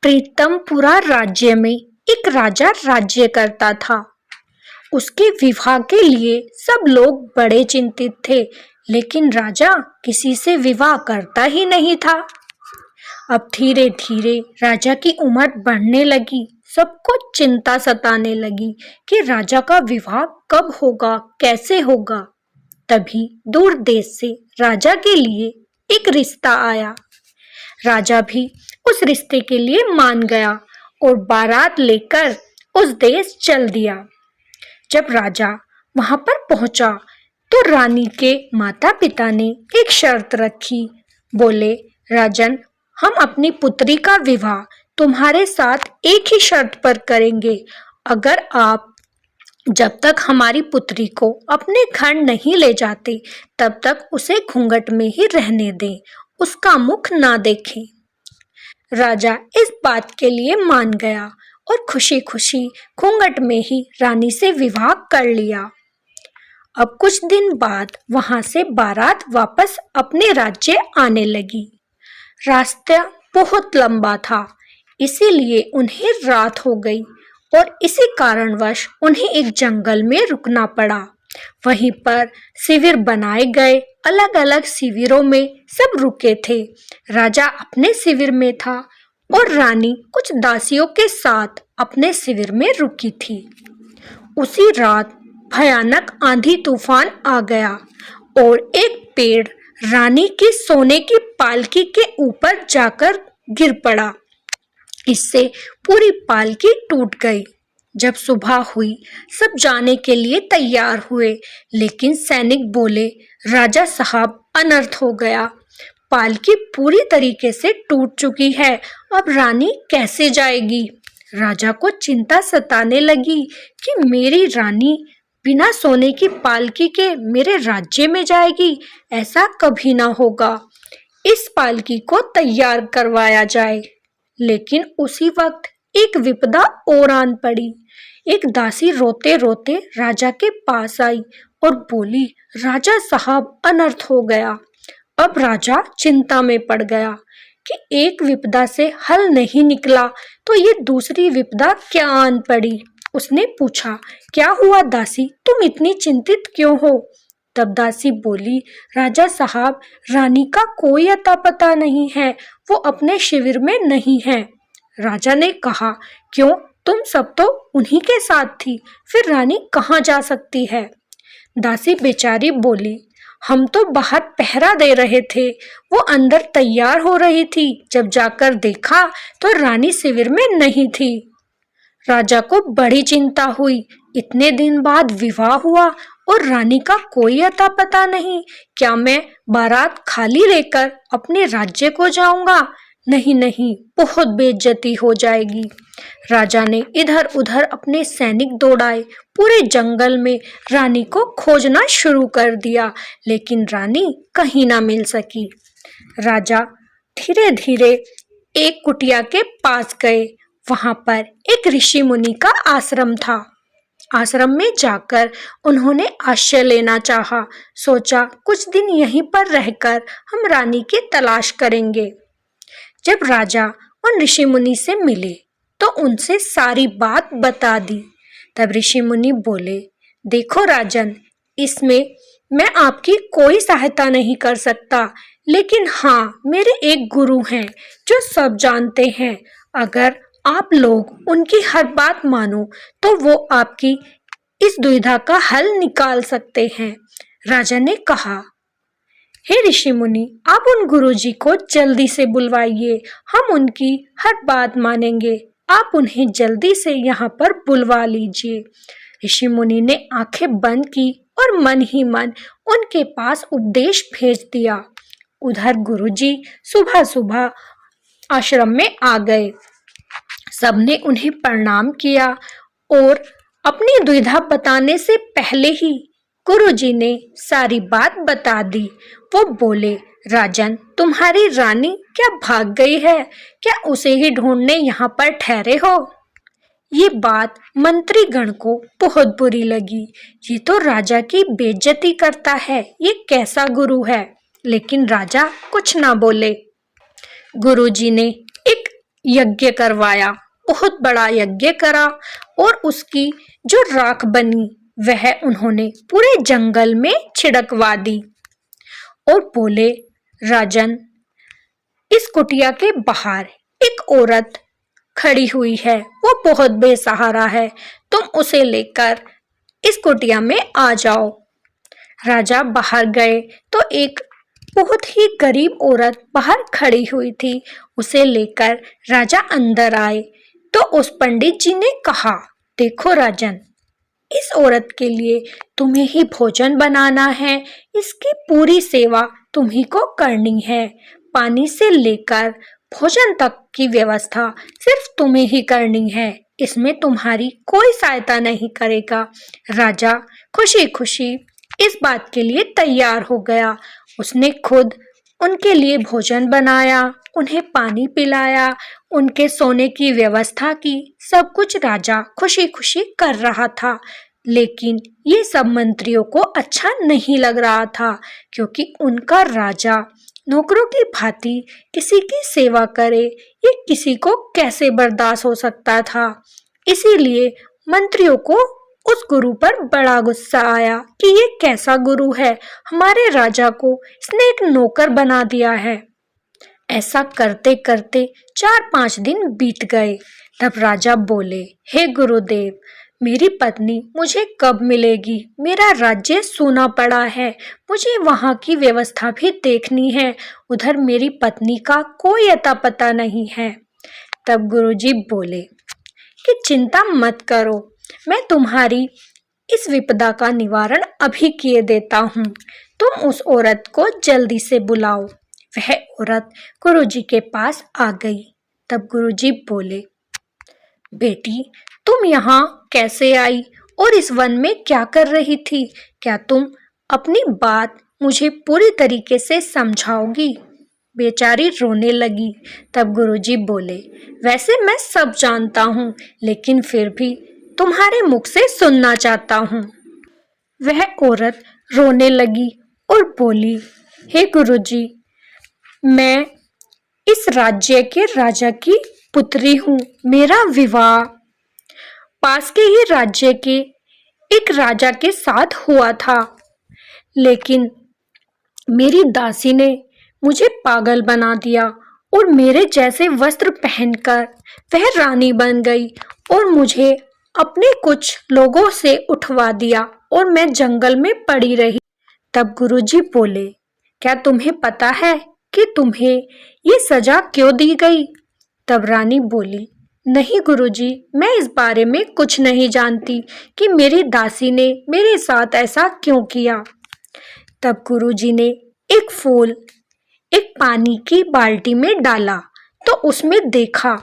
प्रीतमपुरा राज्य में एक राजा राज्य करता था। उसके विवाह के लिए सब लोग बड़े चिंतित थे, लेकिन राजा किसी से विवाह करता ही नहीं था। अब धीरे धीरे राजा की उम्र बढ़ने लगी। सबको चिंता सताने लगी कि राजा का विवाह कब होगा, कैसे होगा। तभी दूर देश से राजा के लिए एक रिश्ता आया। राजा भी उस रिश्ते के लिए मान गया और बारात लेकर उस देश चल दिया। जब राजा वहां पर पहुंचा तो रानी के माता पिता ने एक शर्त रखी। बोले, राजन, हम अपनी पुत्री का विवाह तुम्हारे साथ एक ही शर्त पर करेंगे। अगर आप जब तक हमारी पुत्री को अपने घर नहीं ले जाते तब तक उसे घूंघट में ही रहने दें, उसका मुख ना देखें। राजा इस बात के लिए मान गया और खुशी खुशी घूंघट में ही रानी से विवाह कर लिया। अब कुछ दिन बाद वहां से बारात वापस अपने राज्य आने लगी। रास्ता बहुत लंबा था, इसीलिए उन्हें रात हो गई और इसी कारणवश उन्हें एक जंगल में रुकना पड़ा। वहीं पर शिविर बनाए गए। अलग अलग शिविरों में सब रुके थे। राजा अपने शिविर में था और रानी कुछ दासियों के साथ अपने शिविर में रुकी थी। उसी रात भयानक आंधी तूफान आ गया और एक पेड़ रानी की सोने की पालकी के ऊपर जाकर गिर पड़ा। इससे पूरी पालकी टूट गई। जब सुबह हुई सब जाने के लिए तैयार हुए, लेकिन सैनिक बोले, राजा साहब, अनर्थ हो गया। पालकी पूरी तरीके से टूट चुकी है, अब रानी कैसे जाएगी। राजा को चिंता सताने लगी कि मेरी रानी बिना सोने की पालकी के मेरे राज्य में जाएगी, ऐसा कभी ना होगा। इस पालकी को तैयार करवाया जाए। लेकिन उसी वक्त एक विपदा और आन पड़ी। एक दासी रोते रोते राजा के पास आई और बोली, राजा साहब, अनर्थ हो गया। अब राजा चिंता में पड़ गया कि एक विपदा से हल नहीं निकला तो ये दूसरी विपदा क्या आन पड़ी। उसने पूछा, क्या हुआ दासी, तुम इतनी चिंतित क्यों हो। तब दासी बोली, राजा साहब, रानी का कोई अता पता नहीं है, वो अपने शिविर में नहीं है। राजा ने कहा, क्यों, तुम सब तो उन्हीं के साथ थी, फिर रानी कहाँ जा सकती है। दासी बेचारी बोली, हम तो बाहर पहरा दे रहे थे, वो अंदर तैयार हो रही थी, जब जाकर देखा तो रानी शिविर में नहीं थी। राजा को बड़ी चिंता हुई। इतने दिन बाद विवाह हुआ और रानी का कोई अता पता नहीं। क्या मैं बारात खाली लेकर अपने राज्य को जाऊंगा? नहीं नहीं, बहुत बेइज्जती हो जाएगी। राजा ने इधर उधर अपने सैनिक दौड़ाए। पूरे जंगल में रानी को खोजना शुरू कर दिया, लेकिन रानी कहीं ना मिल सकी। राजा धीरे धीरे एक कुटिया के पास गए। वहां पर एक ऋषि मुनि का आश्रम था। आश्रम में जाकर उन्होंने आश्रय लेना चाहा। सोचा, कुछ दिन यहीं पर रहकर हम रानी की तलाश करेंगे। जब राजा उन ऋषि मुनि से मिले तो उनसे सारी बात बता दी। तब ऋषि मुनि बोले, देखो राजन, इसमें मैं आपकी कोई सहायता नहीं कर सकता, लेकिन हाँ, मेरे एक गुरु हैं जो सब जानते हैं। अगर आप लोग उनकी हर बात मानो तो वो आपकी इस दुविधा का हल निकाल सकते हैं। राजा ने कहा, हे ऋषि मुनि, आप उन गुरुजी को जल्दी से बुलवाइए, हम उनकी हर बात मानेंगे। आप उन्हें जल्दी से यहाँ पर बुलवा लीजिए। ऋषि मुनि ने आंखें बंद की और मन ही मन उनके पास उपदेश भेज दिया। उधर गुरुजी सुबह सुबह आश्रम में आ गए। सबने उन्हें प्रणाम किया और अपनी दुविधा बताने से पहले ही गुरुजी ने सारी बात बता दी। वो बोले, राजन, तुम्हारी रानी क्या भाग गई है? क्या उसे ही ढूंढने यहाँ पर ठहरे हो? ये बात मंत्रीगण को बहुत बुरी लगी। ये तो राजा की बेइज्जती करता है, ये कैसा गुरु है। लेकिन राजा कुछ ना बोले। गुरुजी ने एक यज्ञ करवाया, बहुत बड़ा यज्ञ करा और उसकी जो राख बनी वह उन्होंने पूरे जंगल में छिड़कवा दी और बोले, राजन, इस कुटिया के बाहर एक औरत खड़ी हुई है, वो बहुत बेसहारा है, तुम उसे लेकर इस कुटिया में आ जाओ। राजा बाहर गए तो एक बहुत ही गरीब औरत बाहर खड़ी हुई थी। उसे लेकर राजा अंदर आए तो उस पंडित जी ने कहा, देखो राजन, इस औरत के लिए तुम्हें ही भोजन बनाना है, इसकी पूरी सेवा तुम्ही को करनी है, पानी से लेकर भोजन तक की व्यवस्था सिर्फ तुम्हें ही करनी है, इसमें तुम्हारी कोई सहायता नहीं करेगा। राजा खुशी खुशी इस बात के लिए तैयार हो गया। उसने खुद उनके लिए भोजन बनाया, उन्हें पानी पिलाया, उनके सोने की व्यवस्था की, सब कुछ राजा खुशी खुशी कर रहा था। लेकिन ये सब मंत्रियों को अच्छा नहीं लग रहा था, क्योंकि उनका राजा नौकरों की भांति किसी की सेवा करे, ये किसी को कैसे बर्दाश्त हो सकता था। इसीलिए मंत्रियों को उस गुरु पर बड़ा गुस्सा आया कि ये कैसा गुरु है, हमारे राजा को इसने एक नौकर बना दिया है। ऐसा करते करते 4-5 दिन बीत गए। तब राजा बोले, हे गुरुदेव, मेरी पत्नी मुझे कब मिलेगी? मेरा राज्य सूना पड़ा है, मुझे वहाँ की व्यवस्था भी देखनी है, उधर मेरी पत्नी का कोई अता पता नहीं है। तब गुरुजी बोले कि चिंता मत करो, मैं तुम्हारी इस विपदा का निवारण अभी किए देता हूँ, तुम उस औरत को जल्दी से बुलाओ। वह औरत गुरुजी के पास आ गई। तब गुरुजी बोले, बेटी, तुम यहाँ कैसे आई और इस वन में क्या कर रही थी? क्या तुम अपनी बात मुझे पूरी तरीके से समझाओगी? बेचारी रोने लगी। तब गुरुजी बोले, वैसे मैं सब जानता हूँ, लेकिन फिर भी तुम्हारे मुख से सुनना चाहता हूँ। वह औरत रोने लगी और बोली, हे गुरुजी, मैं इस राज्य के राजा की पुत्री हूँ, मेरा विवाह पास के ही राज्य के एक राजा के साथ हुआ था, लेकिन मेरी दासी ने मुझे पागल बना दिया और मेरे जैसे वस्त्र पहनकर वह रानी बन गई और मुझे अपने कुछ लोगों से उठवा दिया और मैं जंगल में पड़ी रही। तब गुरुजी बोले, क्या तुम्हें पता है कि तुम्हें ये सजा क्यों दी गई? तब रानी बोली, नहीं गुरुजी, मैं इस बारे में कुछ नहीं जानती कि मेरी दासी ने मेरे साथ ऐसा क्यों किया। तब गुरुजी ने एक फूल एक पानी की बाल्टी में डाला तो उसमें देखा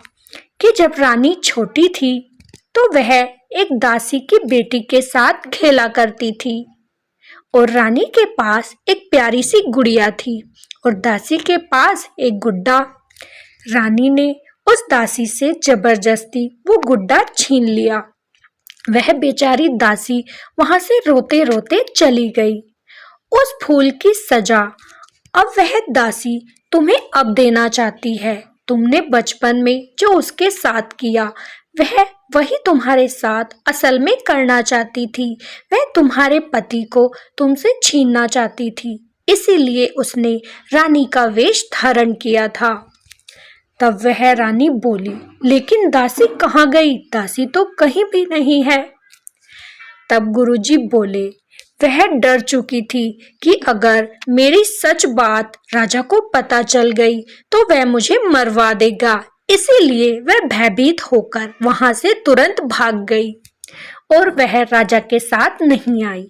कि जब रानी छोटी थी तो वह एक दासी की बेटी के साथ खेला करती थी और रानी के पास एक प्यारी सी गुड़िया थी और दासी के पास एक गुड्डा। रानी ने उस दासी से जबरदस्ती वो गुड्डा छीन लिया। वह बेचारी दासी वहां से रोते रोते चली गई। उस फूल की सजा अब वह दासी तुम्हें अब देना चाहती है। तुमने बचपन में जो उसके साथ किया वह वही तुम्हारे साथ असल में करना चाहती थी। वह तुम्हारे पति को तुमसे छीनना चाहती थी, इसीलिए उसने रानी का वेश धारण किया था। तब वह रानी बोली, लेकिन दासी कहाँ गई? दासी तो कहीं भी नहीं है। तब गुरुजी बोले, वह डर चुकी थी कि अगर मेरी सच बात राजा को पता चल गई तो वह मुझे मरवा देगा, इसीलिए वह भयभीत होकर वहां से तुरंत भाग गई और वह राजा के साथ नहीं आई।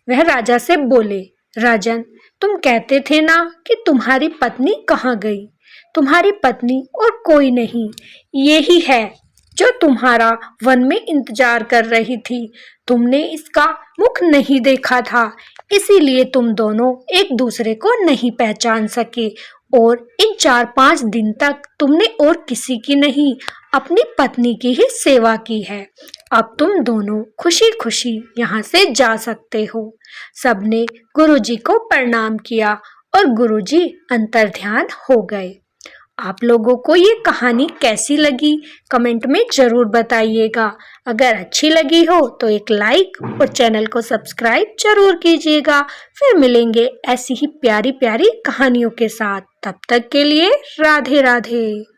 वह राजा से बोले, राजन, तुम कहते थे ना कि तुम्हारी पत्नी कहाँ गई? तुम्हारी पत्नी और कोई नहीं, यही है जो तुम्हारा वन में इंतजार कर रही थी। तुमने इसका मुख नहीं देखा था, इसीलिए तुम दोनों एक दूसरे को नहीं पहचान सके और इन 4-5 दिन तक तुमने और किसी की नहीं, अपनी पत्नी की ही सेवा की है। अब तुम दोनों खुशी खुशी यहाँ से जा सकते हो। सबने गुरुजी को प्रणाम किया और गुरुजी अंतर्ध्यान हो गए आप लोगों को ये कहानी कैसी लगी कमेंट में जरूर बताइएगा। अगर अच्छी लगी हो तो एक लाइक और चैनल को सब्सक्राइब जरूर कीजिएगा। फिर मिलेंगे ऐसी ही प्यारी प्यारी कहानियों के साथ। तब तक के लिए राधे राधे।